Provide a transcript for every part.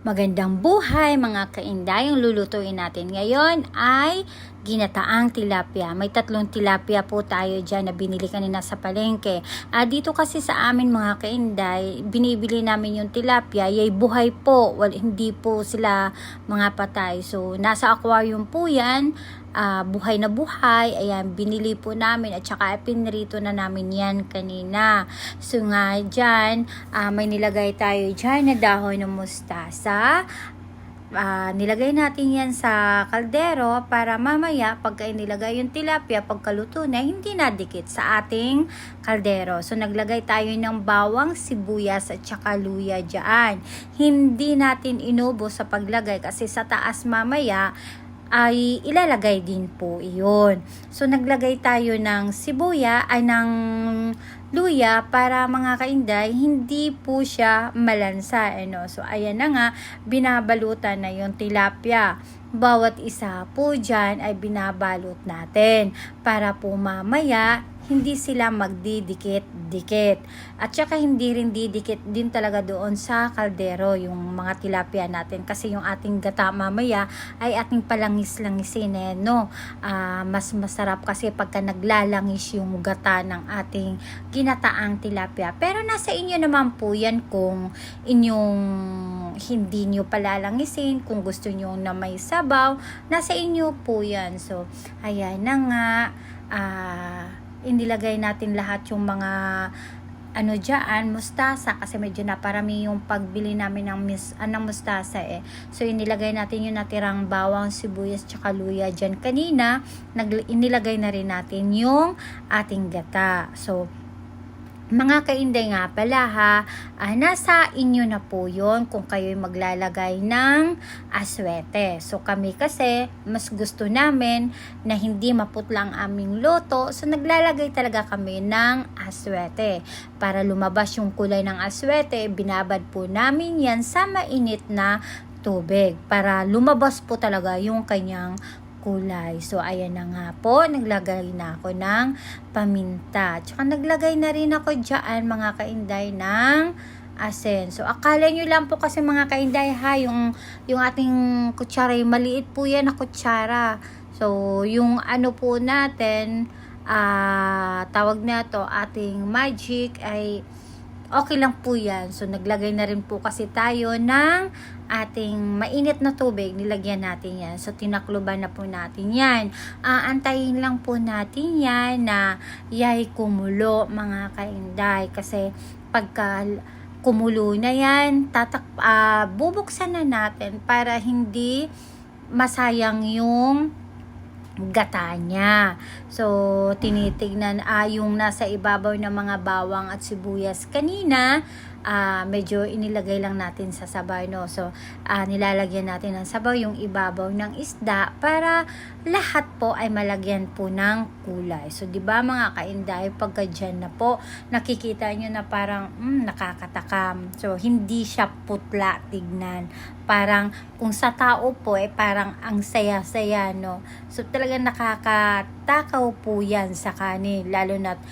Magandang buhay mga kainday. Ang lulutuin natin ngayon ay ginataang tilapia. May 3 tilapia po tayo dyan na binili kanina sa palengke. Dito kasi sa amin mga kainday, binibili namin yung tilapia, yay buhay po. Hindi po sila mga patay. So nasa aquarium po yan. Buhay na buhay, ayan, binili po namin at saka pinrito na namin yan kanina. So nga dyan, may nilagay tayo dyan na dahon ng mustasa. Nilagay natin yan sa kaldero para mamaya pagka inilagay yung tilapia, pagkaluto na, hindi nadikit sa ating kaldero. So naglagay tayo ng bawang, sibuyas at saka luya dyan. Hindi natin inubo sa paglagay kasi sa taas mamaya ay ilalagay din po iyon. So naglagay tayo ng ng luya para mga kainday hindi po siya malansa. So ayan na nga, binabalutan na yung tilapia. Bawat isa po dyan ay binabalot natin para po mamaya hindi sila magdidikit-dikit. At saka hindi rin didikit din talaga doon sa kaldero yung mga tilapia natin. Kasi yung ating gata mamaya ay ating palangis-langisin. Mas masarap kasi pagka naglalangis yung gata ng ating ginataang tilapia. Pero nasa inyo naman po yan kung inyong hindi nyo palalangisin, kung gusto nyo na may sabaw, nasa inyo po yan. So, ayan na nga, inilagay natin lahat yung mga mustasa kasi medyo naparami yung pagbili namin ng mustasa So inilagay natin yung natirang bawang, sibuyas, tsaka luya dyan kanina. Inilagay na rin natin yung ating gata. So mga kainday nga pala nasa inyo na po yun kung kayo'y maglalagay ng aswete. So kami kasi mas gusto namin na hindi maputla ang aming luto, so naglalagay talaga kami ng aswete. Para lumabas yung kulay ng aswete, binabad po namin yan sa mainit na tubig para lumabas po talaga yung kanyang kulay. So ayan na nga po, naglagay na ako ng paminta. Tsaka naglagay na rin ako dyan mga kainday ng asin. So akala nyo lang po kasi mga kainday yung ating kutsara, yung maliit po yan na kutsara. So yung po natin, tawag na to ating magic ay okay lang po yan. So naglagay na rin po kasi tayo ng ating mainit na tubig, nilagyan natin yan. So tinakluban na po natin yan. Antayin lang po natin yan na yay kumulo mga kainday. Kasi pagka kumulo na yan, bubuksan na natin para hindi masayang yung gata niya. So tinitignan yung nasa ibabaw ng mga bawang at sibuyas kanina, medyo inilagay lang natin sa sabaw, So nilalagyan natin ng sabaw yung ibabaw ng isda para lahat po ay malagyan po ng kulay. So 'di ba mga kainday, pagka dyan na po nakikita nyo na parang nakakatakam. So hindi siya putla tignan. Parang kung sa tao po parang ang saya-saya, So talagang nakakatakaw po yan sa kanin. Lalo na't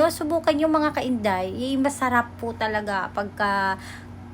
subukan yung mga kainday. Masarap po talaga pagka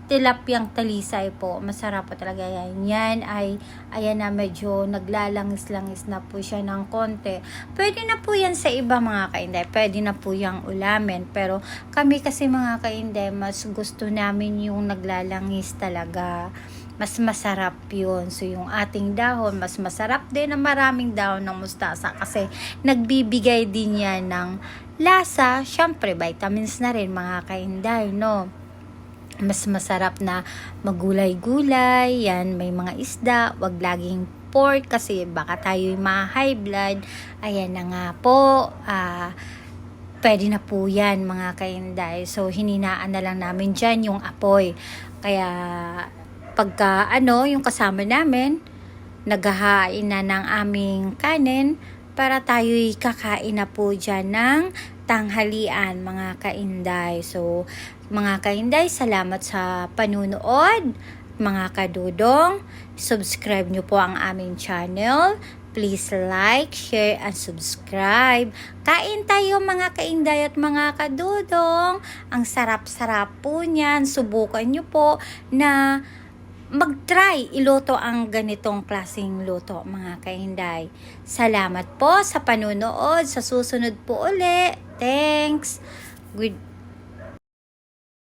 tilapyang talisay po. Masarap po talaga yan. Yan ay, ayan na, medyo naglalangis-langis na po siya ng konti. Pwede na po yan sa iba mga kainday. Pwede na po yung ulamin. Pero kami kasi mga kainday, mas gusto namin yung naglalangis talaga. Mas masarap yun. So yung ating dahon, mas masarap din ang maraming dahon ng mustasa kasi nagbibigay din yan ng lasa. Syempre, vitamins na rin mga kainday, Mas masarap na magulay-gulay, yan, may mga isda, wag laging pork kasi baka tayo'y ma-high blood. Ayan na nga po, pwede na po yan mga kainday. So hininaan na lang namin dyan yung apoy. Kaya pagka yung kasama namin, naghahain na ng aming kanin para tayo'y kakain na po dyan ng tanghalian mga kainday. So mga kainday, salamat sa panunood. Mga kadudong, subscribe nyo po ang aming channel. Please like, share, and subscribe. Kain tayo mga kainday at mga kadudong. Ang sarap-sarap po niyan. Subukan nyo po na mag-try iluto ang ganitong klaseng luto mga kainday. Salamat po sa panunood. Sa susunod po uli. Thanks. Good